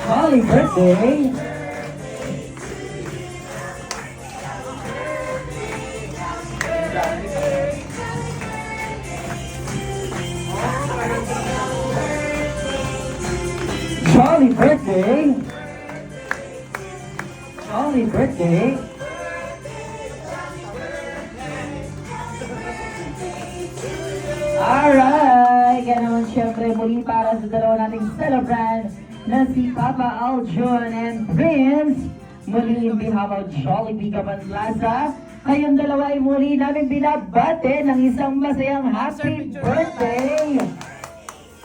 Happy birthday! Jolly birthday! Jolly birthday! Alright! Kaya naman syempre muli para sa dalawa nating celebrant na si Papa Aljun and Prince. Muli in behalf of Jollibee Cabanlaza, kayong dalawa ay muli namin binabate ng isang masayang happy birthday!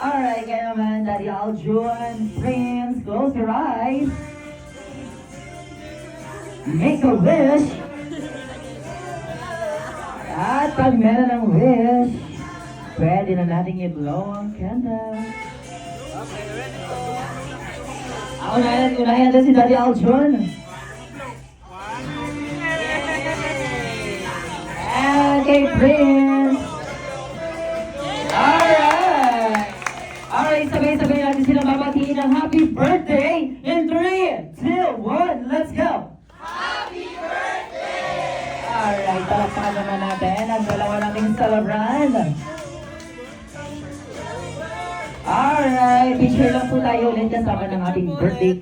Alright, kaya naman Daddy Aljun, Prince, close your eyes. Make a wish. At pag meron ng wish, pwede na natin i-blow ang candle. Alright, unahin natin si Daddy Aljun. And kay Prince. Alright, sabay-sabay natin silang babatiin ng happy birthday in 3, 2, 1, let's go! Alright, palakpakan naman natin ang dalawa nating celebrant. Alright, picture lang po tayo ulit kasama ng ating birthday